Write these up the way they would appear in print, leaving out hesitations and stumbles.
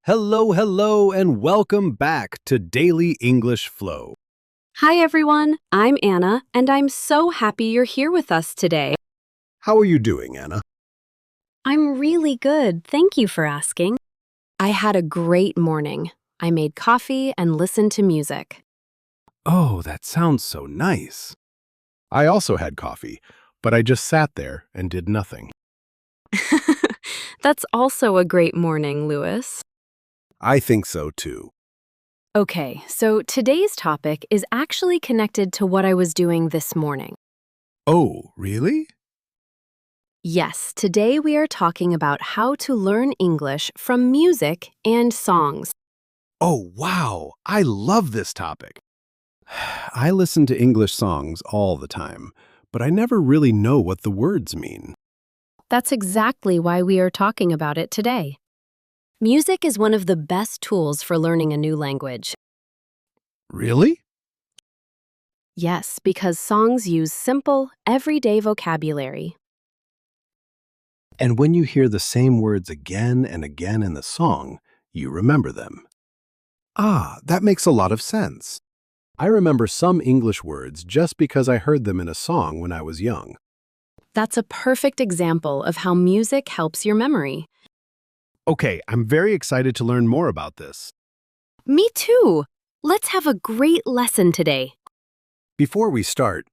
Hello, and welcome back to Daily English Flow. Hi everyone, I'm Anna, and I'm so happy you're here with us today. How are you doing, Anna? I'm really good, thank you for asking. I had a great morning. I made coffee and listened to music. Oh, that sounds so nice. I also had coffee, but I just sat there and did nothing. That's also a great morning, Luwis. I think so too. Okay, so today's topic is actually connected to what I was doing this morning. Oh, really? Yes, today we are talking about how to learn English from music and songs. Oh, wow. I love this topic. I listen to English songs all the time, but I never really know what the words mean. That's exactly why we are talking about it today. Music is one of the best tools for learning a new language. Really? Yes, because songs use simple, everyday vocabulary. And when you hear the same words again and again in the song, you remember them. Ah, that makes a lot of sense. I remember some English words just because I heard them in a song when I was young. That's a perfect example of how music helps your memory. Okay, I'm very excited to learn more about this. Me too! Let's have a great lesson today. Before we start,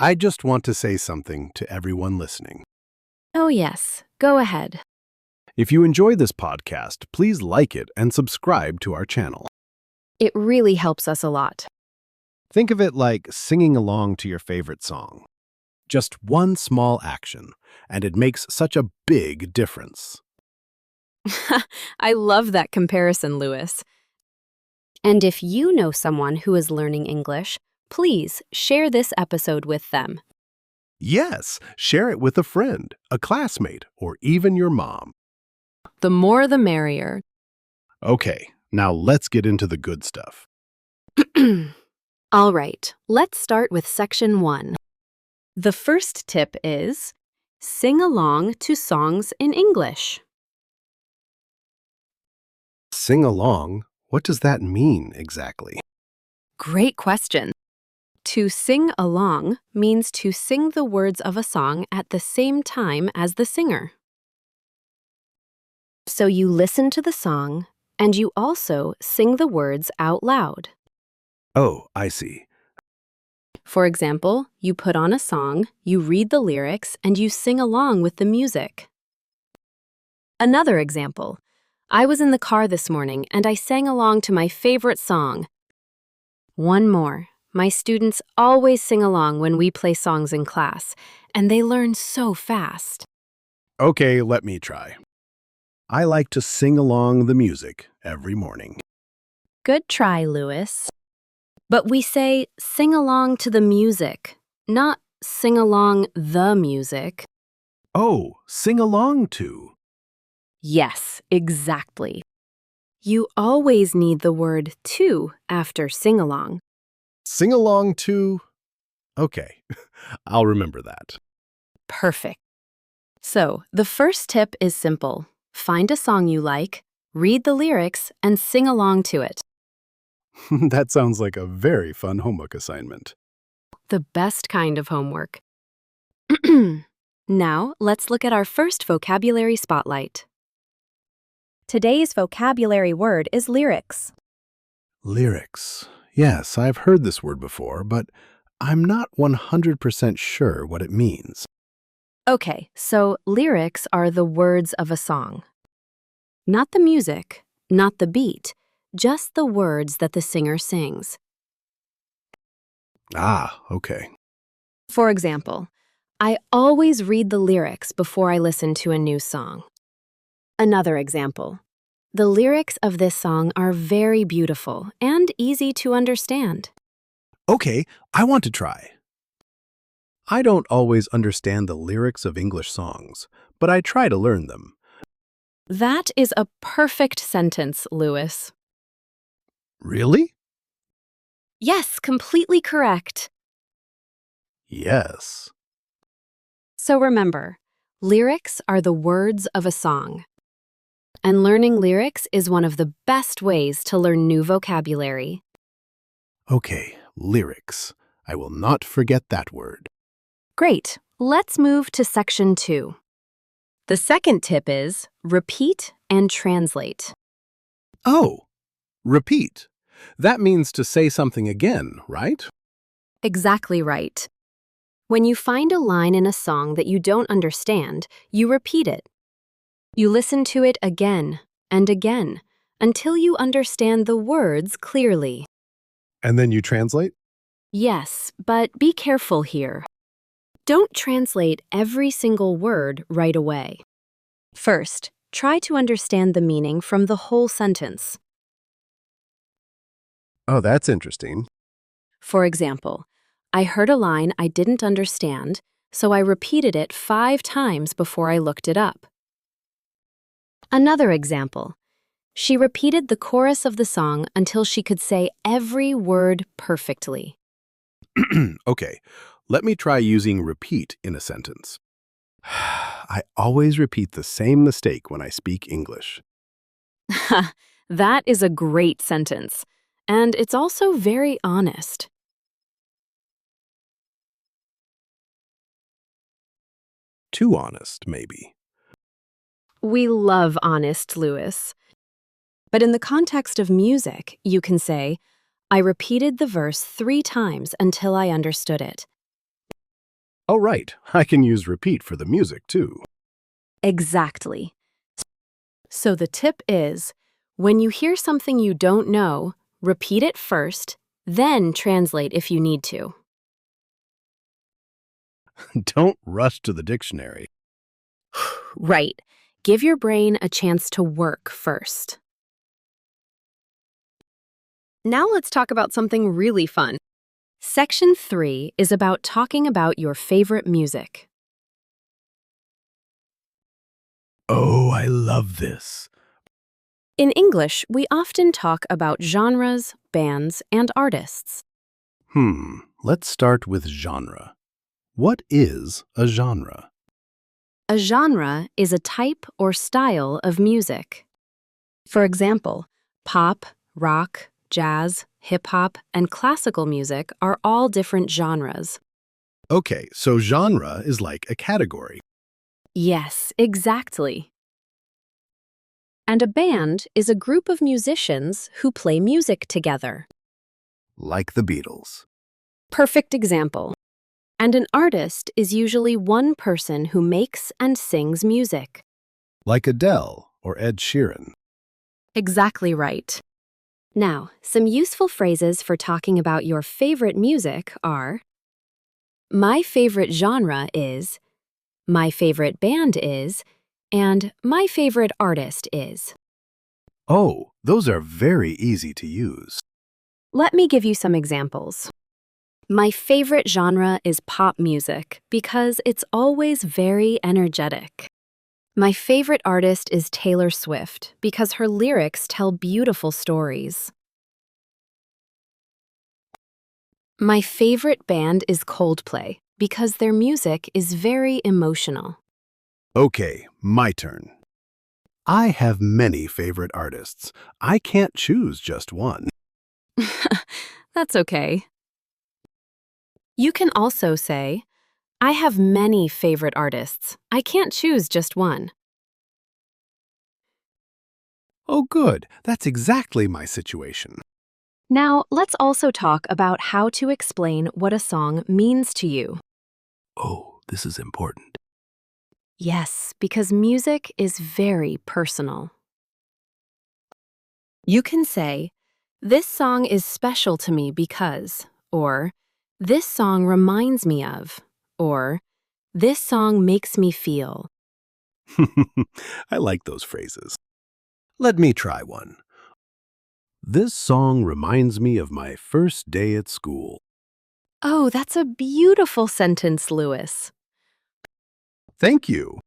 I just want to say something to everyone listening. Oh yes, go ahead. If you enjoy this podcast, please like it and subscribe to our channel. It really helps us a lot. Think of it like singing along to your favorite song. Just one small action, and it makes such a big difference. I love that comparison, Luwis. And if you know someone who is learning English, please share this episode with them. Yes, share it with a friend, a classmate, or even your mom. The more the merrier. Okay, now let's get into the good stuff. All right, let's start with section 1. The first tip is sing along to songs in English. Sing along? What does that mean exactly? Great question. To sing along means to sing the words of a song at the same time as the singer. So you listen to the song and you also sing the words out loud. Oh, I see. For example, you put on a song, you read the lyrics, and you sing along with the music. Another example. I was in the car this morning and I sang along to my favorite song. One more. My students always sing along when we play songs in class, and they learn so fast. Okay, let me try. I like to sing along the music every morning. Good try, Luwis. But we say sing along to the music, not sing along the music. Oh, sing along to. Yes, exactly. You always need the word to after sing along. Sing along to. Okay, I'll remember that. Perfect. So, the first tip is simple. Find a song you like, read the lyrics, and sing along to it. That sounds like a very fun homework assignment. The best kind of homework. Now, let's look at our first vocabulary spotlight. Today's vocabulary word is lyrics. Lyrics. Yes, I've heard this word before, but I'm not 100% sure what it means. Okay, so lyrics are the words of a song. Not the music, not the beat, just the words that the singer sings. Ah, okay. For example, I always read the lyrics before I listen to a new song. Another example. The lyrics of this song are very beautiful and easy to understand. Okay, I want to try. I don't always understand the lyrics of English songs, but I try to learn them. That is a perfect sentence, Luwis. Really? Yes, completely correct. Yes. So remember, lyrics are the words of a song. and learning lyrics is one of the best ways to learn new vocabulary. Okay, lyrics. I will not forget that word. Great. Let's move to section 2. The second tip is repeat and translate. Oh, repeat. That means to say something again, right? Exactly right. When you find a line in a song that you don't understand, you repeat it. You listen to it again and again until you understand the words clearly. And then you translate? Yes, but be careful here. Don't translate every single word right away. First, try to understand the meaning from the whole sentence. Oh, that's interesting. For example, I heard a line I didn't understand, so I repeated it 5 times before I looked it up. Another example. She repeated the chorus of the song until she could say every word perfectly. Okay, let me try using repeat in a sentence. I always repeat the same mistake when I speak English. That is a great sentence, and it's also very honest. Too honest, maybe. We love honest, Lewis. But in the context of music, you can say, I repeated the verse 3 times until I understood it. Oh, right. I can use repeat for the music, too. Exactly. So the tip is, when you hear something you don't know, repeat it first, then translate if you need to. Don't rush to the dictionary. Right. Give your brain a chance to work first. Now let's talk about something really fun. Section 3 is about talking about your favorite music. Oh, I love this. In English, we often talk about genres, bands, and artists. Let's start with genre. What is a genre? A genre is a type or style of music. For example, pop, rock, jazz, hip-hop, and classical music are all different genres. Okay, so genre is like a category. Yes, exactly. And a band is a group of musicians who play music together. Like the Beatles. Perfect example. And an artist is usually one person who makes and sings music. Like Adele or Ed Sheeran. Exactly right. Now, some useful phrases for talking about your favorite music are: my favorite genre is, my favorite band is, and my favorite artist is. Oh, those are very easy to use. Let me give you some examples. My favorite genre is pop music because it's always very energetic. My favorite artist is Taylor Swift because her lyrics tell beautiful stories. My favorite band is Coldplay because their music is very emotional. Okay, my turn. I have many favorite artists. I can't choose just one. That's okay. You can also say, I have many favorite artists. I can't choose just one. Oh, good. That's exactly my situation. Now, let's also talk about how to explain what a song means to you. Oh, this is important. Yes, because music is very personal. You can say, this song is special to me because, or this song reminds me of, or this song makes me feel. I like those phrases. Let me try one. This song reminds me of my first day at school. Oh, that's a beautiful sentence, Lewis. Thank you.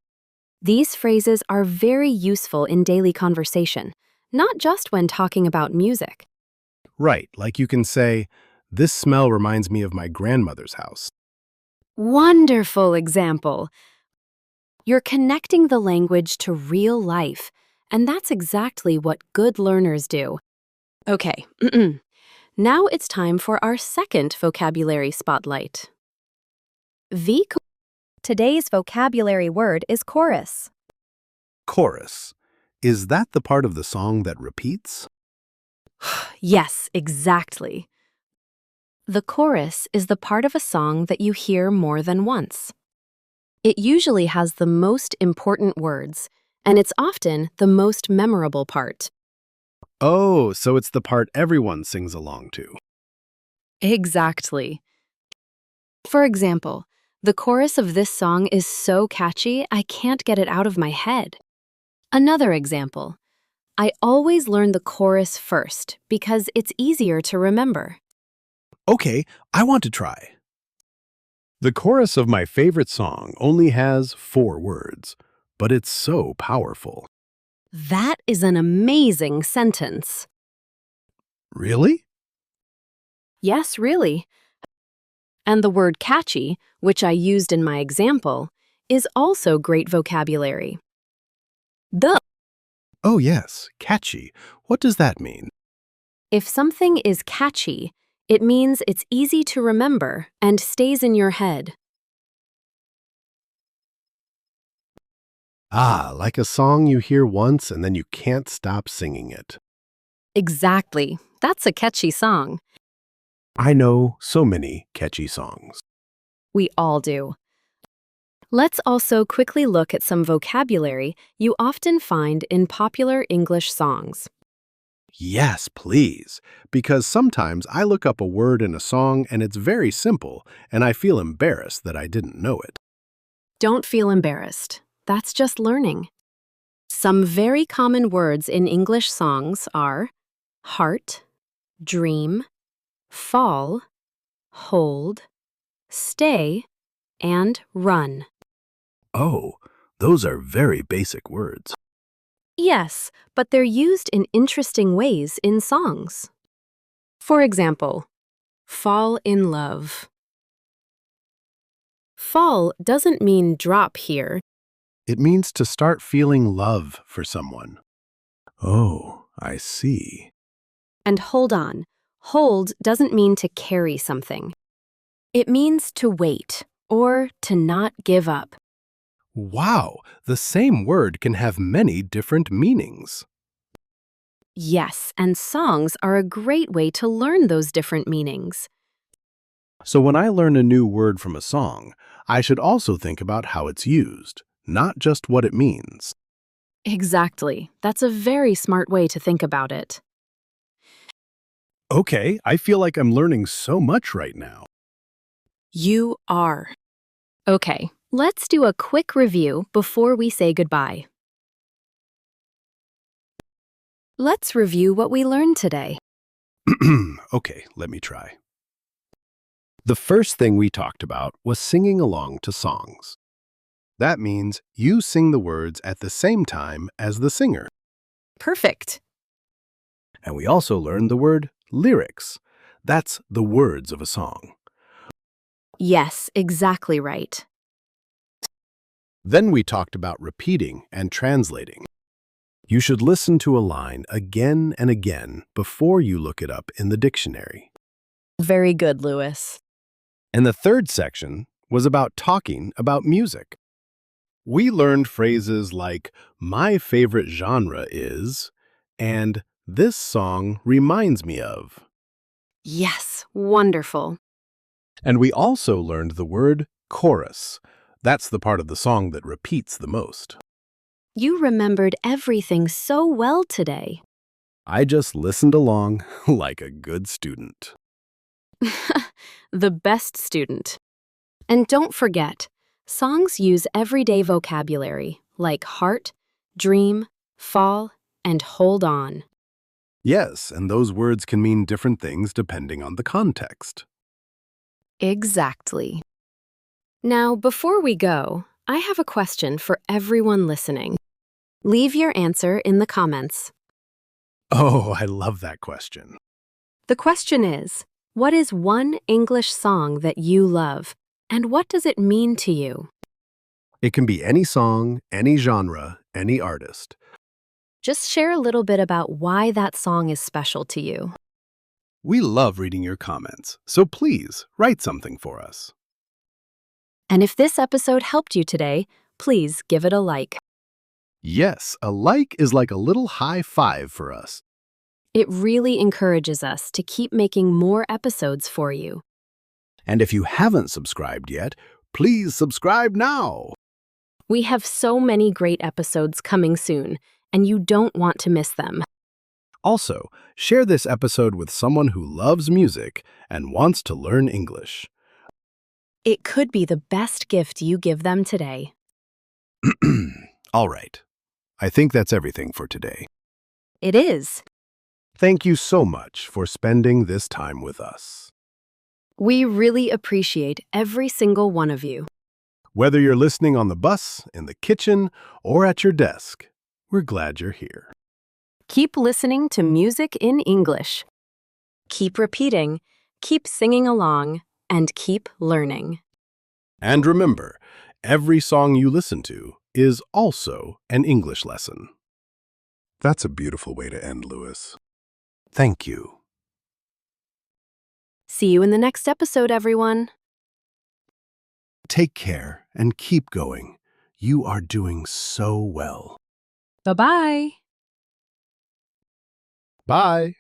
These phrases are very useful in daily conversation, not just when talking about music. Right, like you can say, this smell reminds me of my grandmother's house. Wonderful example. You're connecting the language to real life, And that's exactly what good learners do. Okay, now it's time for our second vocabulary spotlight. Today's vocabulary word is chorus. Chorus. Is that the part of the song that repeats? Yes, exactly. The chorus is the part of a song that you hear more than once. It usually has the most important words, and it's often the most memorable part. Oh, so it's the part everyone sings along to. Exactly. For example, the chorus of this song is so catchy I can't get it out of my head. Another example, I always learn the chorus first because it's easier to remember. Okay, I want to try. The chorus of my favorite song only has 4 words, but it's so powerful. That is an amazing sentence. Really? Yes, really. And the word catchy, which I used in my example, is also great vocabulary. Oh yes, catchy. What does that mean? If something is catchy, it means it's easy to remember and stays in your head. Ah, like a song you hear once and then you can't stop singing it. Exactly. That's a catchy song. I know so many catchy songs. We all do. Let's also quickly look at some vocabulary you often find in popular English songs. Yes, please. Because sometimes I look up a word in a song and it's very simple, and I feel embarrassed that I didn't know it. Don't feel embarrassed. That's just learning. Some very common words in English songs are heart, dream, fall, hold, stay, and run. Oh, those are very basic words. Yes, but they're used in interesting ways in songs. For example, fall in love. Fall doesn't mean drop here. It means to start feeling love for someone. Oh, I see. And hold on. Hold doesn't mean to carry something. It means to wait or to not give up. Wow, the same word can have many different meanings. Yes, and songs are a great way to learn those different meanings. So when I learn a new word from a song, I should also think about how it's used, not just what it means. Exactly. That's a very smart way to think about it. Okay, I feel like I'm learning so much right now. You are. Okay, let's do a quick review before we say goodbye. Let's review what we learned today. Okay, let me try. The first thing we talked about was singing along to songs. That means you sing the words at the same time as the singer. Perfect. And we also learned the word lyrics. That's the words of a song. Yes, exactly right. Then we talked about repeating and translating. You should listen to a line again and again before you look it up in the dictionary. Very good, Lewis. And the third section was about talking about music. We learned phrases like, my favorite genre is, and this song reminds me of. Yes, wonderful. And we also learned the word chorus. That's the part of the song that repeats the most. You remembered everything so well today. I just listened along like a good student. The best student. And don't forget, songs use everyday vocabulary like heart, dream, fall, and hold on. Yes, and those words can mean different things depending on the context. Exactly. Now, before we go, I have a question for everyone listening. Leave your answer in the comments. Oh, I love that question. The question is, what is one English song that you love, and what does it mean to you? It can be any song, any genre, any artist. Just share a little bit about why that song is special to you. We love reading your comments, so please write something for us. And if this episode helped you today, please give it a like. Yes, a like is like a little high five for us. It really encourages us to keep making more episodes for you. And if you haven't subscribed yet, please subscribe now. We have so many great episodes coming soon, and you don't want to miss them. Also, share this episode with someone who loves music and wants to learn English. It could be the best gift you give them today. All right. I think that's everything for today. It is. Thank you so much for spending this time with us. We really appreciate every single one of you. Whether you're listening on the bus, in the kitchen, or at your desk, we're glad you're here. Keep listening to music in English. Keep repeating, keep singing along, and keep learning. And remember, every song you listen to is also an English lesson. That's a beautiful way to end, Luwis. Thank you. See you in the next episode, everyone. Take care and keep going. You are doing so well. Bye-bye. Bye.